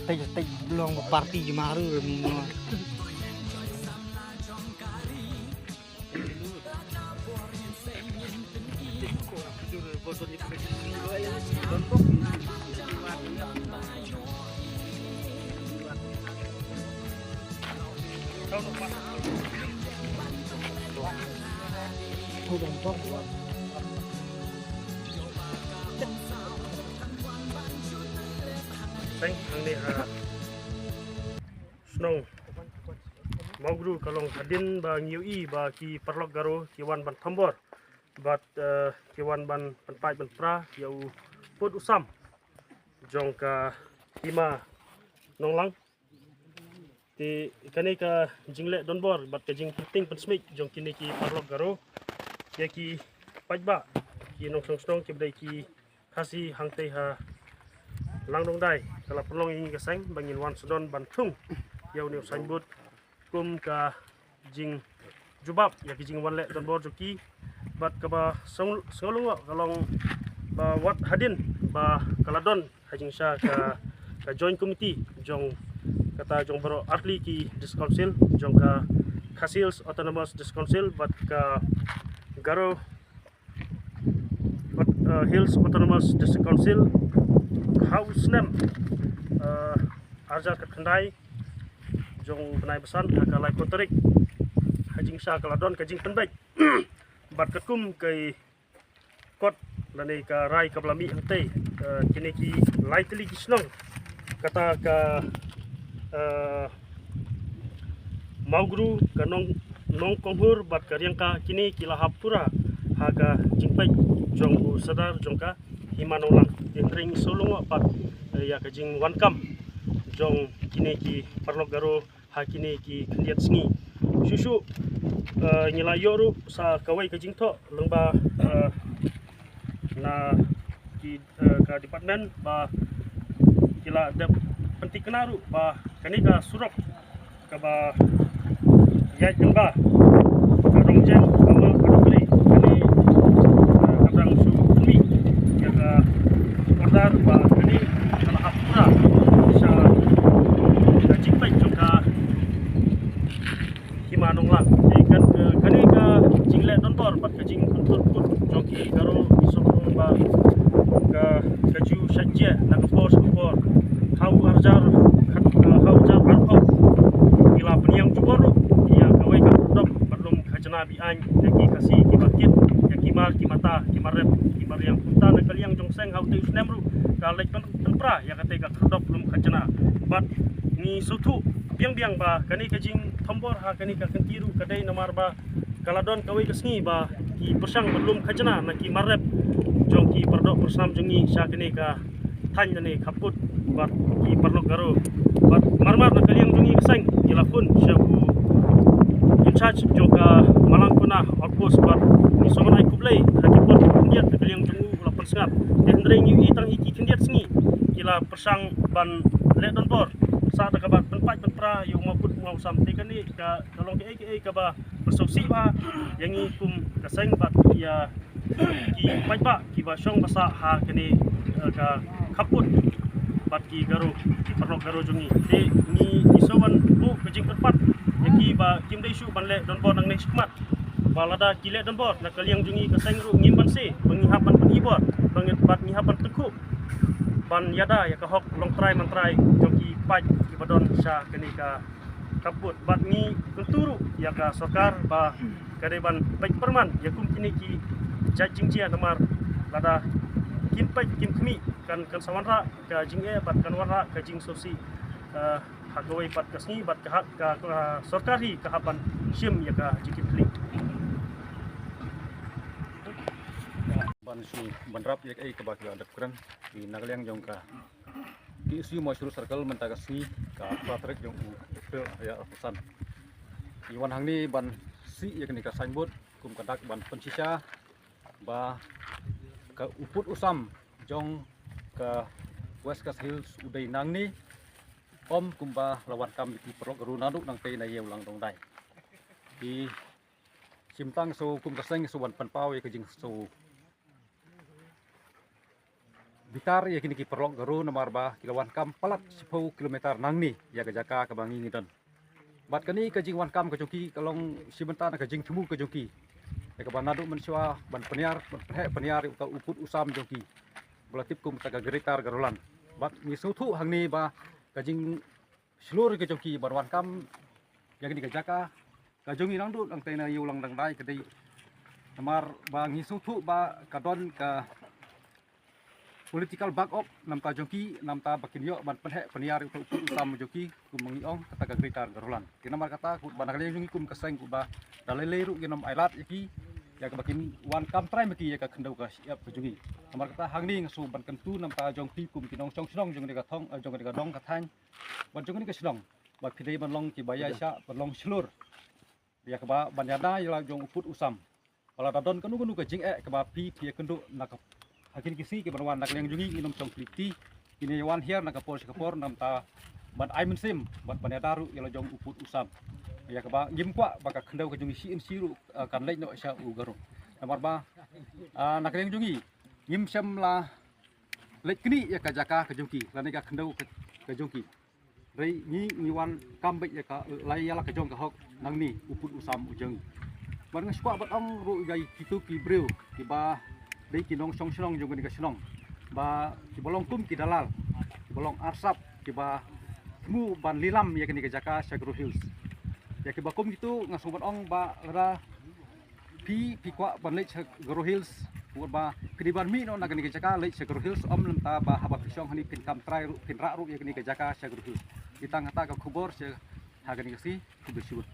Setek belum party jemaru minum. Thank ni Snong mau guru kalong hadin ba ngiui ba ki perlok garo ki wan ban thambor bat ki wan ban panpai ban pra yau put usam jong ka hima nonglang ti kani ka jingle donbor bat ka jing penting pensmik jong kini ki perlok garo ya ki pajba ki nong snong ki bdai ki khasi hangtei ha lang dong dai kalau pelong ini keseng bangin wan sudon bantung yau ni sambut kum ka jing jubab ya ki jing wan le don bor joki bat ka ba songolung kalong ba wat hadin ba kaladon hajing sha ka joint committee jong kata jong baro atli ki dis council jong ka khasils autonomous dis council bat ka garo hills autonomous district council house nem arja kendai jong benai besan ka lai koterik hajing sha kaladon ka jing penbaik bat ketum kai kot lani ka rai ka blami hante kini ki lai teli kisnong kata ka mau guru ka nong konghur bat ka riang ka kini ki lahapura haga jingpai jong u sadar jong ka himanolang entering solong pat ya ka jing wankam jong kini ki perlok garo ha kini ki kendiat sengi susu nyela yoru sa kawai ka jing tho lengba na ki ka department ba kila ada penting kenaru ba kani ka surok ka ba ya jengba ka dongjeng kama kadukri kani kadang su mi ya ka order ba kani kala hapura sa ka jingpai joka himanong lang kan kani ka jingle dontor bat ka jing kuntur put joki karo isokong ba ka kaju sajje na kapor kapor hau arjar hau jar arho ila peniang juboru ya kawai ka dok belum khajana bi an yaki kasi ki bakit yaki mar ki mata ki marep ki mariang punta na kaliang jongseng hau te usnemru ka lek tempra ya kate ka dok belum khajana bat ni sutu biang ba kani ka jing thambor ha kani ka kentiru kadai namar ba kaladon kawai kasngi ba ki persang belum khajana na ki marep jong ki perdok bersam jongi sya kani ka than ni kaput bat ki perlok garo bat marmar na kaliang jongi keseng kilafun syaku in charge joka malang kuna outpost bat ni soman ai kublai haki pot kendiat na kaliang jongu lapan sengat tendre ngi itang iki kendiat sengi kila persang ban le don bor sa da kabat penpat penpra yu maput mau sampai kan ni ka tolong ke ka ba bersopsi ba yang kum keseng bat ya ki pajba ki ba syong basa ha kini ka kaput bat ki garo ki perlok garo jongi te ni isowan bu kejing tempat yaki ba kim dai su ban le don bor nang next mat balada ki le don bor na kaliang jongi keseng ru ngimban se pengihapan penibor banget bat ngihapan teku ban yada ya ka hok long try mantrai joki paj ki badon sha kini ka kaput bat ni kunturu ya ka sokar ba kareban baik perman ya kum kini ki jajing jia namar lada kim paj kim kmi kan sawanra ka jing bat kan warra ka jing sosi hagawai bat kasni bat ka sorkari ka hapan sim ya ka jikit klik ban su banrap yak ai ka bakya adat kuran di nagaliang jong ka di isu masyur circle mentagasi ka patrek jong u ya pesan iwan hangni ban si yak ni ka signboard kum kadak ban pensisa ba ka uput usam jong ka West Coast Hills udai nangni om kumba lawan kami di perok runaduk nang pe na ye ulang dong dai i simtang so kum kaseng so wan panpau ya kejing so bitar ya kini ki perlok garu nomor ba kilawan kam palat 10 kilometer nangni ya ke jaka ke bangi ngidan bat kani kejing wan kam ke joki kalong simenta na kejing temu ke joki ya ke banadu mensua ban peniar peniar uta uput usam joki belatip kum taga geritar garulan bat ni sutu hangni ba kejing seluruh ke joki barwan kam ya kini ke jaka ka jongi nang du ang tena yulang dang dai kedai nomor ba ngi sutu ba kadon ka political backup nam ta jongki nam ta bakinyo ban penhe peniar utu usam joki kum mengiong kata gagritar garulan kina mar kata ku ban kali jongi kum kaseng ku ba dalele ru ginom ailat iki ya ka bakin wan kam trai meki ya ka khendau ka siap jongi mar kata hangni ngasu ban kentu nam ta jongki kum kinong chong snong jong ka thong jong ka dong ka thang ban jongi ka snong ba phidei ban long ki baya sha ban long slur ya ka ba ban yada ya jong uput usam pala dadon kanu kanu ka jing ka ba pi kendu nak hakin kisi ke berwan nak yang jungi minum cong kliti ini wan hier nak kapor nam ta ban ai mensim ban daru ya jong uput usam ya ka ba ngim kwa baka khendau ke jungi si in siru kan lek no sha u garu nomor ba nak yang jungi ngim sem la lek kini ya ka jaka ke jungi la ka khendau ke jungi rei ni wan kambek ya ka lai ya la ke jong ka hok nang ni uput usam ujeng ban ngskwa bat ong ru gai kitu ki breu ki ba dei kinong song song jong ni ka snong ba ki bolong kum ki dalal ki bolong arsap ki ba mu ban lilam ya kini ka jaka Sagro Hills ya ki ba kum gitu ngasubat ong ba ra pi kwa ban lek Sagro Hills buat ba kini ban mi no na kini ka jaka lek Sagro Hills om lam ta ba haba pisong hani pin kam trai ru pin ra ru ya kini ka jaka Sagro Hills kita ngata ka kubor se ha kini ka si ku besut